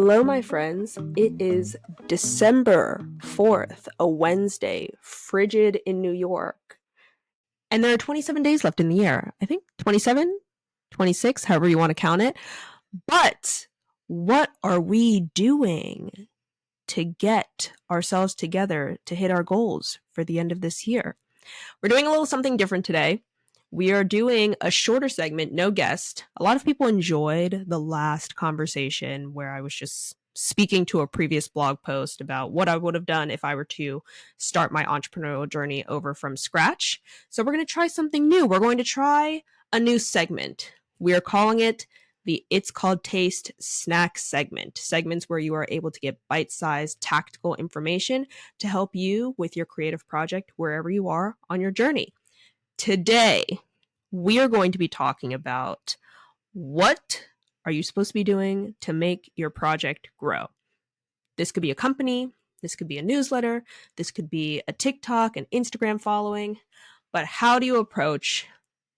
Hello, my friends. It is December 4th, a Wednesday, frigid in New York. And there are 27 days left in the year. I think 27, 26, however you want to count it. But what are we doing to get ourselves together to hit our goals for the end of this year? We're doing a little something different today. We are doing a shorter segment, no guest. A lot of people enjoyed the last conversation where I was just speaking to a previous blog post about what I would have done if I were to start my entrepreneurial journey over from scratch. So we're going to try something new. We're going to try a new segment. We are calling it the It's Called Taste snack segment. Segments where you are able to get bite-sized tactical information to help you with your creative project wherever you are on your journey. Today, we are going to be talking about what are you supposed to be doing to make your project grow. This could be a company, this could be a newsletter, this could be a TikTok and Instagram following, but how do you approach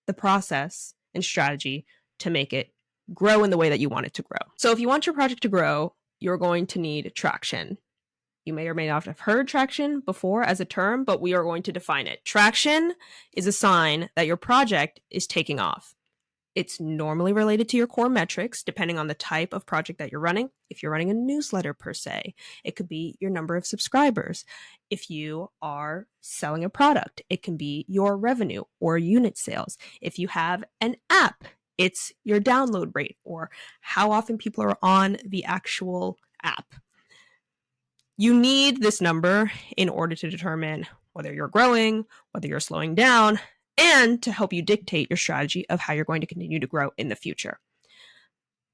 the process and strategy to make it grow in the way that you want it to grow? So if you want your project to grow, you're going to need traction. You may or may not have heard traction before as a term, but we are going to define it. Traction is a sign that your project is taking off. It's normally related to your core metrics, depending on the type of project that you're running. If you're running a newsletter per se, it could be your number of subscribers. If you are selling a product, it can be your revenue or unit sales. If you have an app, it's your download rate or how often people are on the actual app. You need this number in order to determine whether you're growing, whether you're slowing down, and to help you dictate your strategy of how you're going to continue to grow in the future.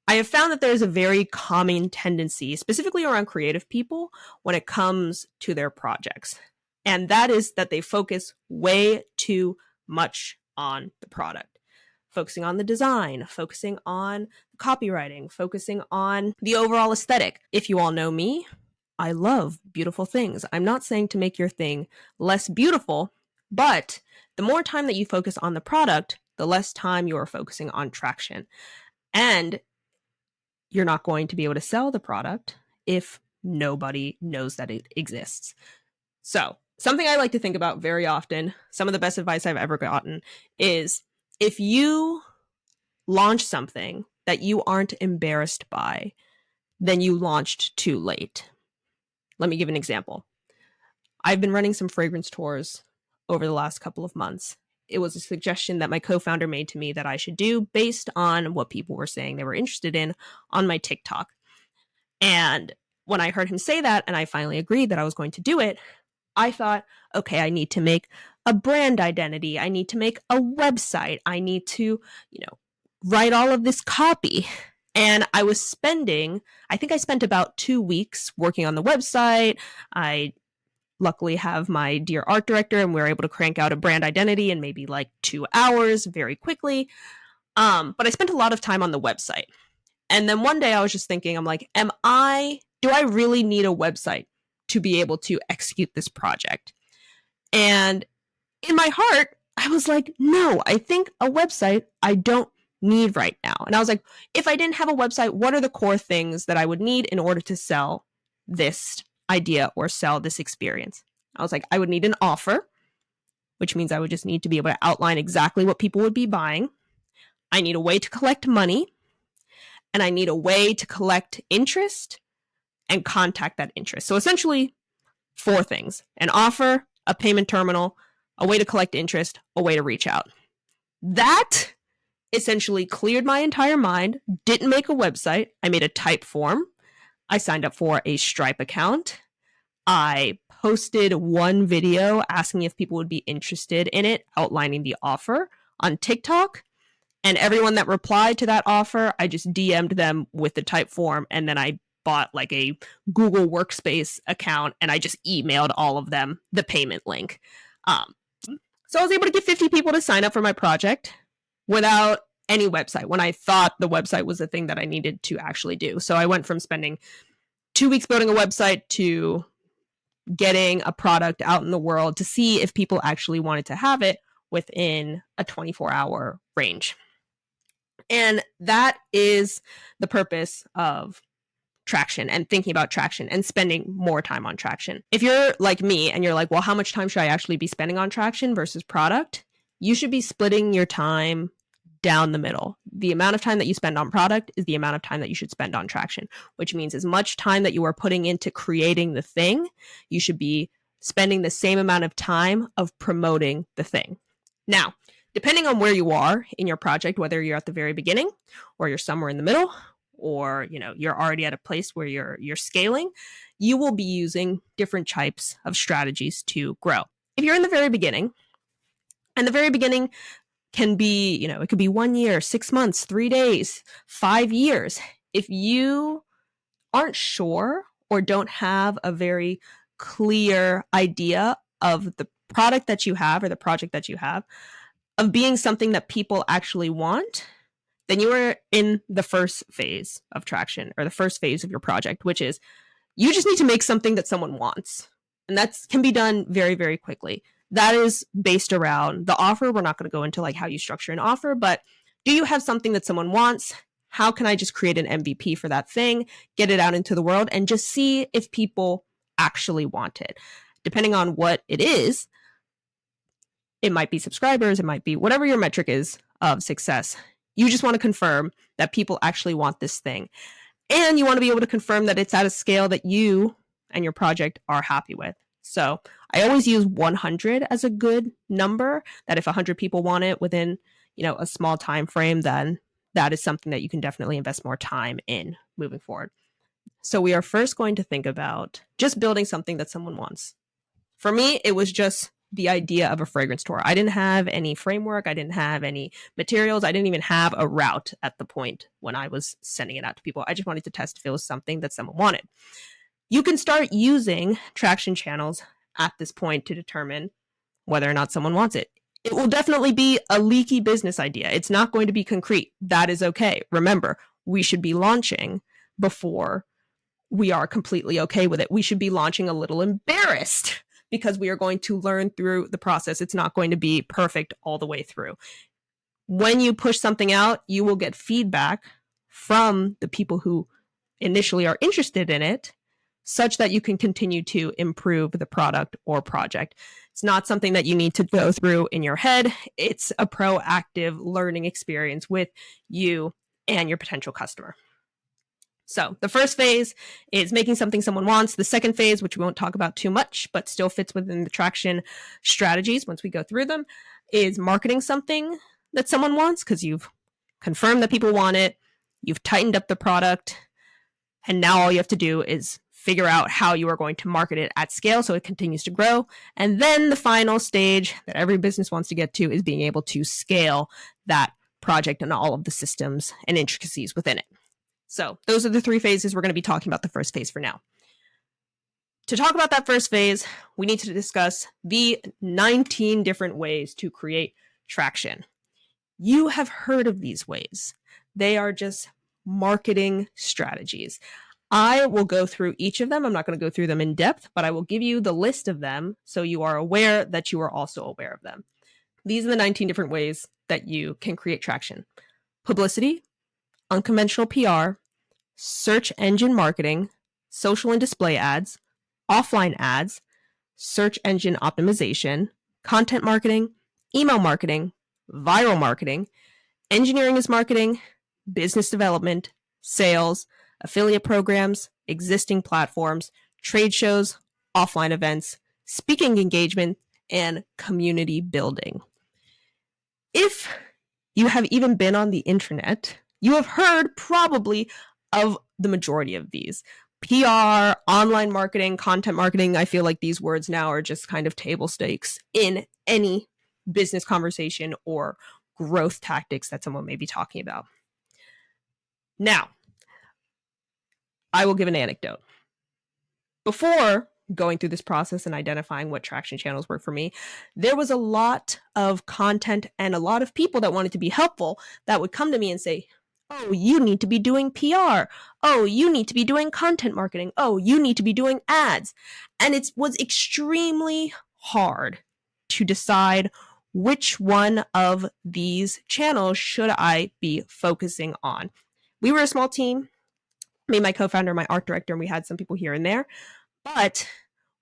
I have found that there's a very common tendency, specifically around creative people, when it comes to their projects. And that is that they focus way too much on the product. Focusing on the design, focusing on copywriting, focusing on the overall aesthetic. If you all know me, I love beautiful things. I'm not saying to make your thing less beautiful, but the more time that you focus on the product, the less time you are focusing on traction. And you're not going to be able to sell the product if nobody knows that it exists. So something I like to think about very often, some of the best advice I've ever gotten is if you launch something that you aren't embarrassed by, then you launched too late. Let me give an example. I've been running some fragrance tours over the last couple of months. It was a suggestion that my co-founder made to me that I should do based on what people were saying they were interested in on my TikTok. And when I heard him say that and I finally agreed that I was going to do it, I thought, okay, I need to make a brand identity. I need to make a website. I need to, write all of this copy. And I think I spent about 2 weeks working on the website. I luckily have my dear art director and we were able to crank out a brand identity in maybe like 2 hours very quickly. But I spent a lot of time on the website. And then one day I was just thinking, I'm like, do I really need a website to be able to execute this project? And in my heart, I was like, no, I think a website I don't need right now. And I was like, if I didn't have a website, what are the core things that I would need in order to sell this idea or sell this experience? I was like, I would need an offer, which means I would just need to be able to outline exactly what people would be buying. I need a way to collect money, and I need a way to collect interest and contact that interest. So essentially 4 things: an offer, a payment terminal, a way to collect interest, a way to reach out. That essentially cleared my entire mind, didn't make a website. I made a type form. I signed up for a Stripe account. I posted one video asking if people would be interested in it, outlining the offer on TikTok. And everyone that replied to that offer, I just DM'd them with the type form. And then I bought like a Google Workspace account and I just emailed all of them the payment link. So I was able to get 50 people to sign up for my project without any website, when I thought the website was the thing that I needed to actually do. So I went from spending 2 weeks building a website to getting a product out in the world to see if people actually wanted to have it within a 24-hour range. And that is the purpose of traction and thinking about traction and spending more time on traction. If you're like me and you're like, well, how much time should I actually be spending on traction versus product? You should be splitting your time down the middle. The amount of time that you spend on product is the amount of time that you should spend on traction, which means as much time that you are putting into creating the thing, you should be spending the same amount of time of promoting the thing. Now, depending on where you are in your project, whether you're at the very beginning or you're somewhere in the middle, or you're already at a place where you're scaling, you will be using different types of strategies to grow. If you're in the very beginning, and the very beginning can be, it could be 1 year, 6 months, 3 days, 5 years. If you aren't sure or don't have a very clear idea of the product that you have or the project that you have, of being something that people actually want, then you are in the first phase of traction, or the first phase of your project, which is you just need to make something that someone wants. And that can be done very, very quickly. That is based around the offer. We're not going to go into like how you structure an offer, but do you have something that someone wants? How can I just create an MVP for that thing, get it out into the world, and just see if people actually want it? Depending on what it is, it might be subscribers, it might be whatever your metric is of success. You just want to confirm that people actually want this thing. And you want to be able to confirm that it's at a scale that you and your project are happy with. So I always use 100 as a good number, that if 100 people want it within, a small time frame, then that is something that you can definitely invest more time in moving forward. So we are first going to think about just building something that someone wants. For me, it was just the idea of a fragrance store. I didn't have any framework. I didn't have any materials. I didn't even have a route at the point when I was sending it out to people. I just wanted to test if it was something that someone wanted. You can start using traction channels at this point to determine whether or not someone wants it. It will definitely be a leaky business idea. It's not going to be concrete. That is okay. Remember, we should be launching before we are completely okay with it. We should be launching a little embarrassed because we are going to learn through the process. It's not going to be perfect all the way through. When you push something out, you will get feedback from the people who initially are interested in it, such that you can continue to improve the product or project. It's not something that you need to go through in your head. It's a proactive learning experience with you and your potential customer. So the first phase is making something someone wants. The second phase, which we won't talk about too much, but still fits within the traction strategies once we go through them, is marketing something that someone wants, because you've confirmed that people want it, you've tightened up the product, and now all you have to do is figure out how you are going to market it at scale so it continues to grow. And then the final stage that every business wants to get to is being able to scale that project and all of the systems and intricacies within it. So those are the three phases. We're going to be talking about the first phase for now. To talk about that first phase, we need to discuss the 19 different ways to create traction. You have heard of these ways. They are just marketing strategies. I will go through each of them. I'm not going to go through them in depth, but I will give you the list of them so you are aware that you are also aware of them. These are the 19 different ways that you can create traction. Publicity, unconventional PR, search engine marketing, social and display ads, offline ads, search engine optimization, content marketing, email marketing, viral marketing, engineering as marketing, business development, sales, affiliate programs, existing platforms, trade shows, offline events, speaking engagement, and community building. If you have even been on the internet, you have heard probably of the majority of these. PR, online marketing, content marketing, I feel like these words now are just kind of table stakes in any business conversation or growth tactics that someone may be talking about. Now, I will give an anecdote. Before going through this process and identifying what traction channels work for me, there was a lot of content and a lot of people that wanted to be helpful that would come to me and say, oh, you need to be doing PR. Oh, you need to be doing content marketing. Oh, you need to be doing ads. And it was extremely hard to decide which one of these channels should I be focusing on. We were a small team. Me, my co-founder, my art director, and we had some people here and there. But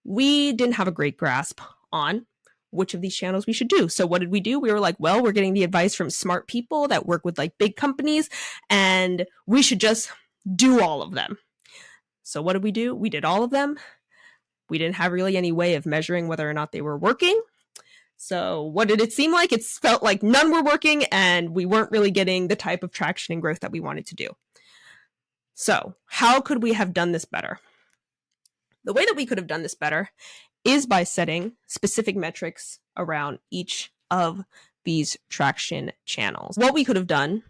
we didn't have a great grasp on which of these channels we should do. So what did we do? We were like, well, we're getting the advice from smart people that work with like big companies, and we should just do all of them. So what did we do? We did all of them. We didn't have really any way of measuring whether or not they were working. So what did it seem like? It felt like none were working, and we weren't really getting the type of traction and growth that we wanted to do. So how could we have done this better? The way that we could have done this better is by setting specific metrics around each of these traction channels. What we could have done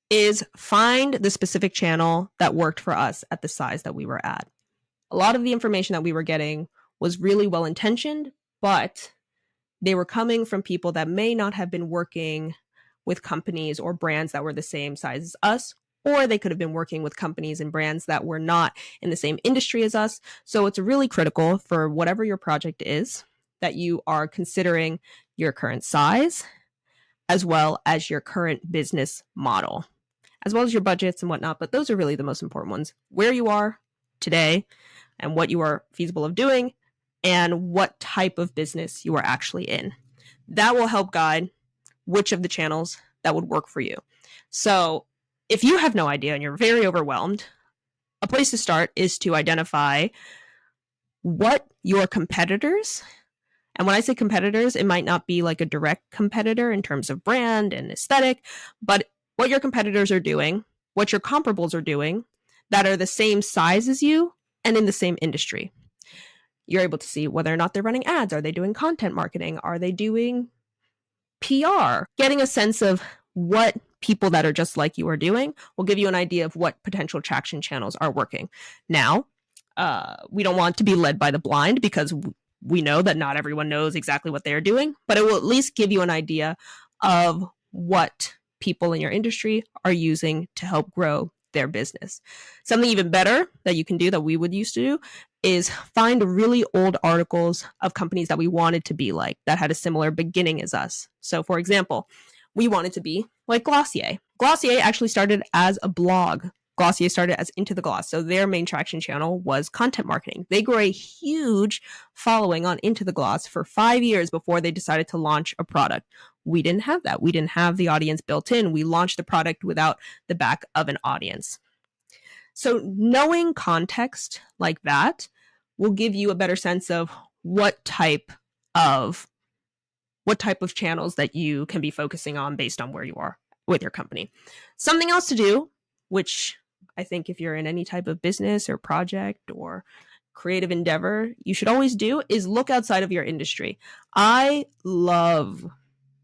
is find the specific channel that worked for us at the size that we were at. A lot of the information that we were getting was really well intentioned, but they were coming from people that may not have been working with companies or brands that were the same size as us, or they could have been working with companies and brands that were not in the same industry as us. So it's really critical for whatever your project is that you are considering your current size, as well as your current business model, as well as your budgets and whatnot. But those are really the most important ones: where you are today and what you are feasible of doing, and what type of business you are actually in. That will help guide which of the channels that would work for you. So if you have no idea and you're very overwhelmed, a place to start is to identify what your competitors, and when I say competitors, it might not be like a direct competitor in terms of brand and aesthetic, but what your competitors are doing, what your comparables are doing that are the same size as you and in the same industry. You're able to see whether or not they're running ads. Are they doing content marketing? Are they doing PR? Getting a sense of what people that are just like you are doing will give you an idea of what potential traction channels are working. Now, we don't want to be led by the blind, because we know that not everyone knows exactly what they are doing, but it will at least give you an idea of what people in your industry are using to help grow their business. Something even better that you can do that we would used to do is find really old articles of companies that we wanted to be like, that had a similar beginning as us. So for example, we wanted to be like Glossier. Glossier actually started as a blog. Glossier started as Into the Gloss. So their main traction channel was content marketing. They grew a huge following on Into the Gloss for 5 years before they decided to launch a product. We didn't have that. We didn't have the audience built in. We launched the product without the back of an audience. So knowing context like that will give you a better sense of what type of channels that you can be focusing on based on where you are with your company. Something else to do, which I think if you're in any type of business or project or creative endeavor, you should always do, is look outside of your industry. I love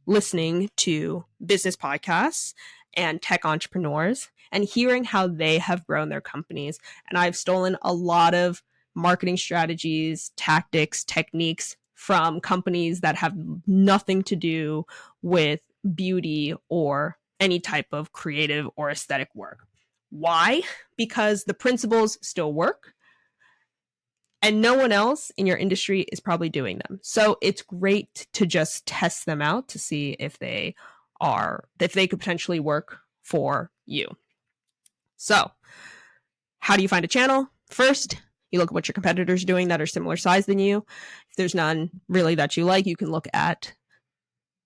listening to business podcasts and tech entrepreneurs and hearing how they have grown their companies. And I've stolen a lot of marketing strategies, tactics, techniques from companies that have nothing to do with beauty or any type of creative or aesthetic work. Why? Because the principles still work and no one else in your industry is probably doing them. So it's great to just test them out to see if they could potentially work for you. So how do you find a channel? First, you look at what your competitors are doing that are similar size than you. If there's none really that you like, you can look at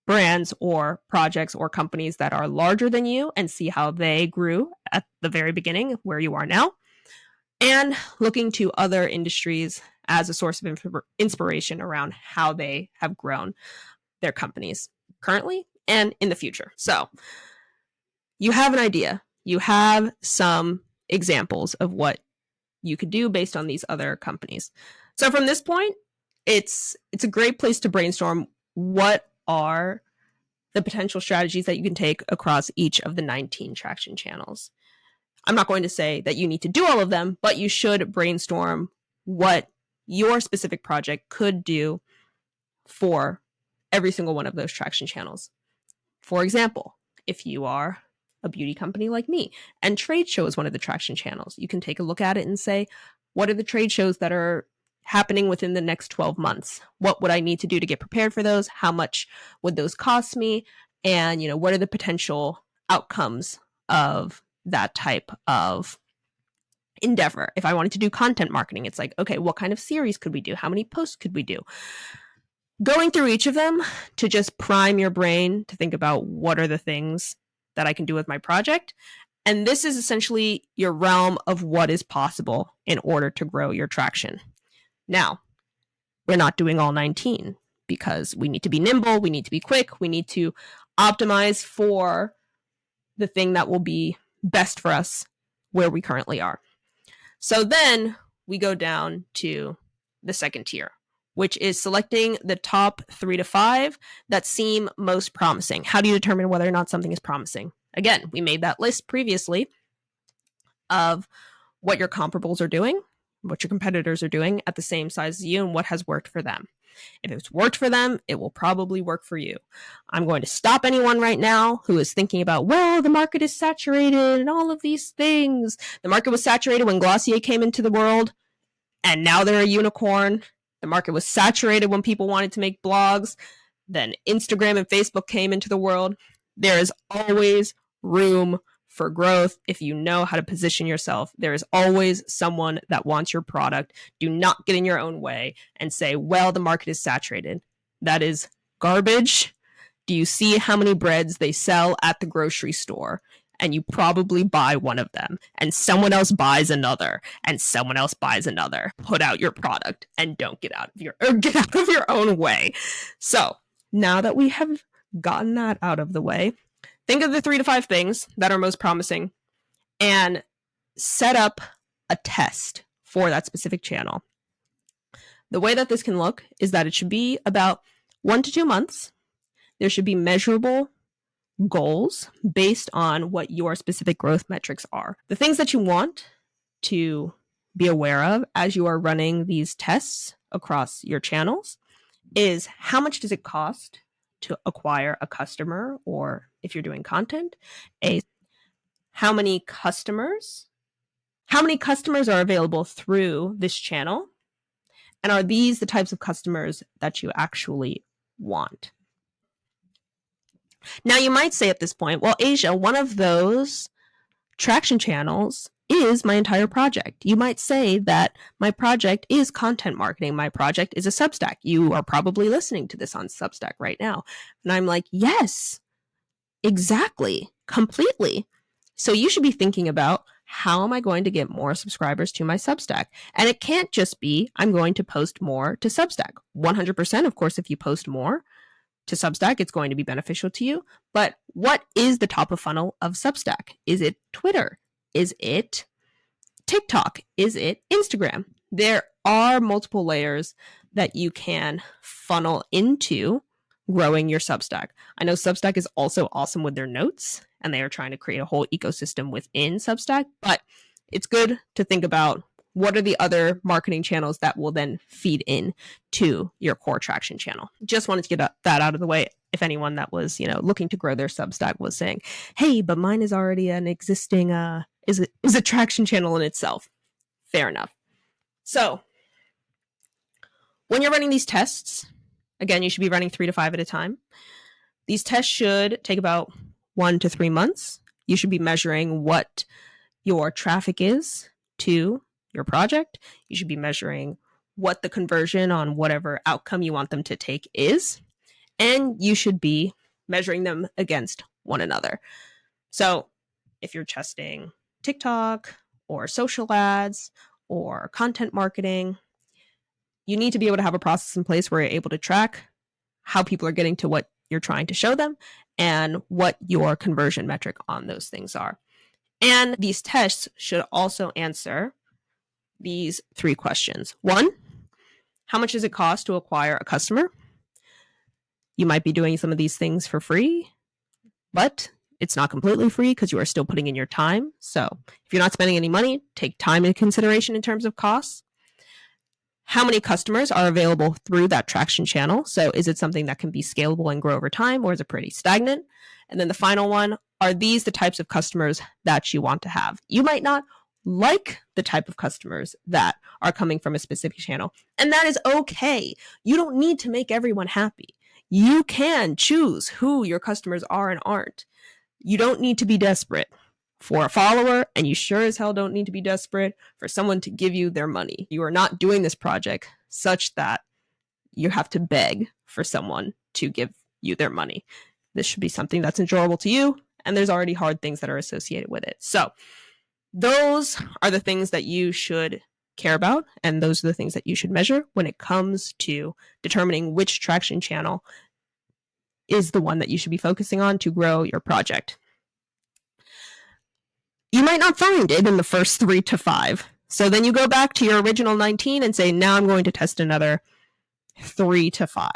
brands or projects or companies that are larger than you and see how they grew at the very beginning where you are now. And looking to other industries as a source of inspiration around how they have grown their companies currently and in the future. So you have an idea. You have some examples of what you could do based on these other companies. So from this point, it's a great place to brainstorm what are the potential strategies that you can take across each of the 19 traction channels. I'm not going to say that you need to do all of them, but you should brainstorm what your specific project could do for every single one of those traction channels. For example, if you are a beauty company like me and trade show is one of the traction channels, you can take a look at it and say, what are the trade shows that are happening within the next 12 months? What would I need to do to get prepared for those? How much would those cost me? And, what are the potential outcomes of that type of endeavor. If I wanted to do content marketing, it's like, okay, what kind of series could we do? How many posts could we do? Going through each of them to just prime your brain to think about what are the things that I can do with my project. And this is essentially your realm of what is possible in order to grow your traction. Now, we're not doing all 19 because we need to be nimble, we need to be quick, we need to optimize for the thing that will be best for us where we currently are. So then we go down to the second tier, which is selecting the top 3 to 5 that seem most promising. How do you determine whether or not something is promising? Again, we made that list previously of what your comparables are doing, what your competitors are doing at the same size as you, and what has worked for them. If it's worked for them, it will probably work for you. I'm going to stop anyone right now who is thinking about, well, the market is saturated and all of these things. The market was saturated when Glossier came into the world, and now they're a unicorn. The market was saturated when people wanted to make blogs. Then Instagram and Facebook came into the world. There is always room for growth if you know how to position yourself. There is always someone that wants your product. Do not get in your own way and say, well, the market is saturated. That is garbage. Do you see how many breads they sell at the grocery store? And you probably buy one of them, and someone else buys another, and someone else buys another. Put out your product and don't get out of your own way. So now that we have gotten that out of the way, think of the 3 to 5 things that are most promising and set up a test for that specific channel. The way that this can look is that it should be about 1 to 2 months. There should be measurable goals based on what your specific growth metrics are. The things that you want to be aware of as you are running these tests across your channels is how much does it cost to acquire a customer, or if you're doing content, how many customers are available through this channel, and are these the types of customers that you actually want? Now, you might say at this point, well, Asia, one of those traction channels is my entire project. You might say that my project is content marketing. My project is a Substack. You are probably listening to this on Substack right now. And I'm like, yes, exactly, completely. So you should be thinking about, how am I going to get more subscribers to my Substack? And it can't just be, I'm going to post more to Substack. 100%, of course, if you post more to Substack, it's going to be beneficial to you. But what is the top of funnel of Substack? Is it Twitter? Is it TikTok? Is it Instagram? There are multiple layers that you can funnel into growing your Substack. I know Substack is also awesome with their notes, and they are trying to create a whole ecosystem within Substack, but it's good to think about, what are the other marketing channels that will then feed in to your core traction channel? Just wanted to get that out of the way. If anyone that was, looking to grow their Substack was saying, hey, but mine is already an existing, is a traction channel in itself. Fair enough. So when you're running these tests, again, you should be running 3 to 5 at a time. These tests should take about 1 to 3 months. You should be measuring what your traffic is to your project. You should be measuring what the conversion on whatever outcome you want them to take is. And you should be measuring them against one another. So if you're testing TikTok or social ads or content marketing, you need to be able to have a process in place where you're able to track how people are getting to what you're trying to show them and what your conversion metric on those things are. And these tests should also answer these 3 questions. 1, how much does it cost to acquire a customer? You might be doing some of these things for free, but it's not completely free because you are still putting in your time. So if you're not spending any money, take time into consideration in terms of costs. How many customers are available through that traction channel? So is it something that can be scalable and grow over time, or is it pretty stagnant? And then the final one, are these the types of customers that you want to have? You might not like the type of customers that are coming from a specific channel, and that is okay. You don't need to make everyone happy. You can choose who your customers are and aren't. You don't need to be desperate for a follower, and you sure as hell don't need to be desperate for someone to give you their money. You are not doing this project such that you have to beg for someone to give you their money. This should be something that's enjoyable to you, and there's already hard things that are associated with it. So those are the things that you should care about, and those are the things that you should measure when it comes to determining which traction channel is the one that you should be focusing on to grow your project. You might not find it in the first 3 to 5. So then you go back to your original 19 and say, now I'm going to test another 3 to 5.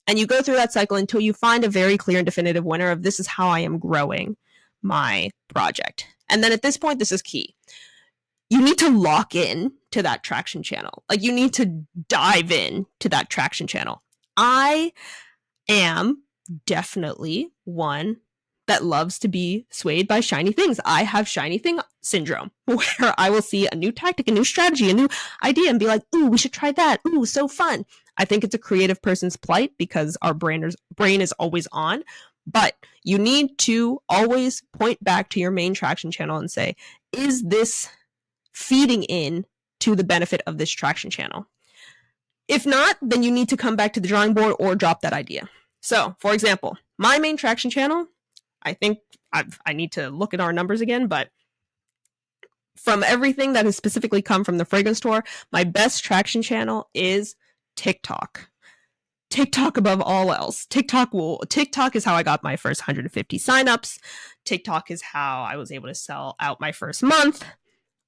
And you go through that cycle until you find a very clear and definitive winner of this is how I am growing my project. And then at this point, this is key. You need to lock in to that traction channel. Like, you need to dive in to that traction channel. I am definitely one that loves to be swayed by shiny things. I have shiny thing syndrome, where I will see a new tactic, a new strategy, a new idea, and be like, ooh, we should try that. Ooh, so fun. I think it's a creative person's plight because our brain is always on. But you need to always point back to your main traction channel and say, is this feeding in to the benefit of this traction channel? If not, then you need to come back to the drawing board or drop that idea. So, for example, my main traction channel, I think I need to look at our numbers again, but from everything that has specifically come from the fragrance store, my best traction channel is TikTok. TikTok above all else. TikTok is how I got my first 150 signups. TikTok is how I was able to sell out my first month.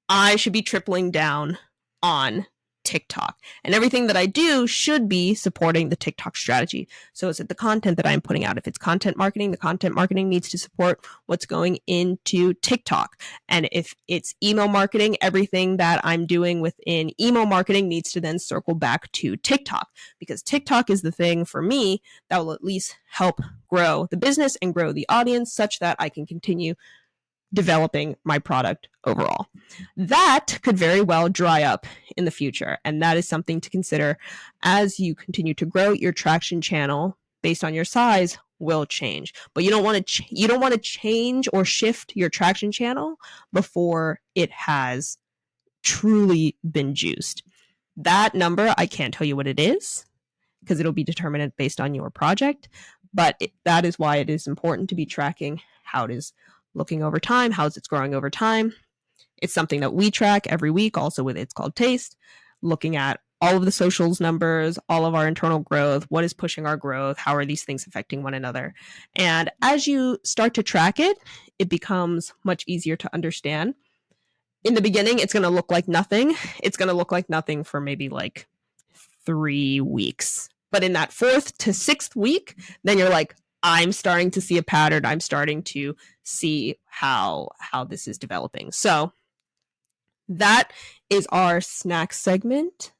I should be tripling down on TikTok, and everything that I do should be supporting the TikTok strategy. So is it the content that I'm putting out? If it's content marketing, the content marketing needs to support what's going into TikTok. And if it's email marketing, everything that I'm doing within email marketing needs to then circle back to TikTok, because TikTok is the thing for me that will at least help grow the business and grow the audience such that I can continue developing my product overall. That could very well dry up in the future, and that is something to consider as you continue to grow. Your traction channel based on your size will change, but you don't want to change or shift your traction channel before it has truly been juiced. That number, I can't tell you what it is because it'll be determined based on your project, but that is why it is important to be tracking how it is looking over time, how it's growing over time. It's something that we track every week, also with It's Called Taste, looking at all of the socials numbers, all of our internal growth, what is pushing our growth, how are these things affecting one another. And as you start to track it, it becomes much easier to understand. In the beginning, it's going to look like nothing. It's going to look like nothing for maybe like 3 weeks. But in that 4th to 6th week, then you're like, I'm starting to see a pattern. I'm starting to see how this is developing. So that is our snack segment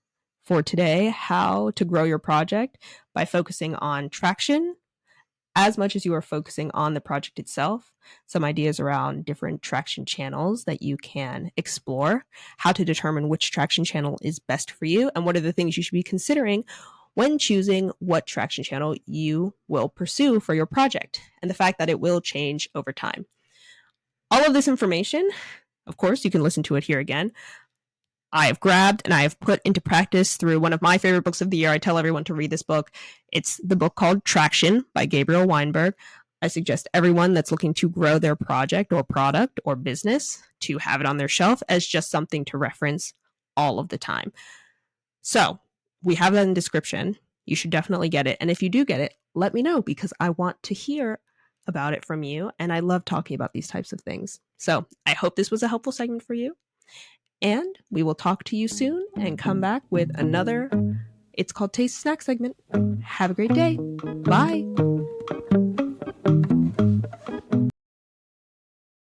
for today, how to grow your project by focusing on traction as much as you are focusing on the project itself. Some ideas around different traction channels that you can explore, how to determine which traction channel is best for you, and what are the things you should be considering when choosing what traction channel you will pursue for your project, and the fact that it will change over time. All of this information, of course, you can listen to it here again. I have grabbed and I have put into practice through one of my favorite books of the year. I tell everyone to read this book. It's the book called Traction by Gabriel Weinberg. I suggest everyone that's looking to grow their project or product or business to have it on their shelf as just something to reference all of the time. So we have that in the description. You should definitely get it. And if you do get it, let me know because I want to hear about it from you. And I love talking about these types of things. So I hope this was a helpful segment for you. And we will talk to you soon and come back with another It's Called Taste snack segment. Have a great day. Bye.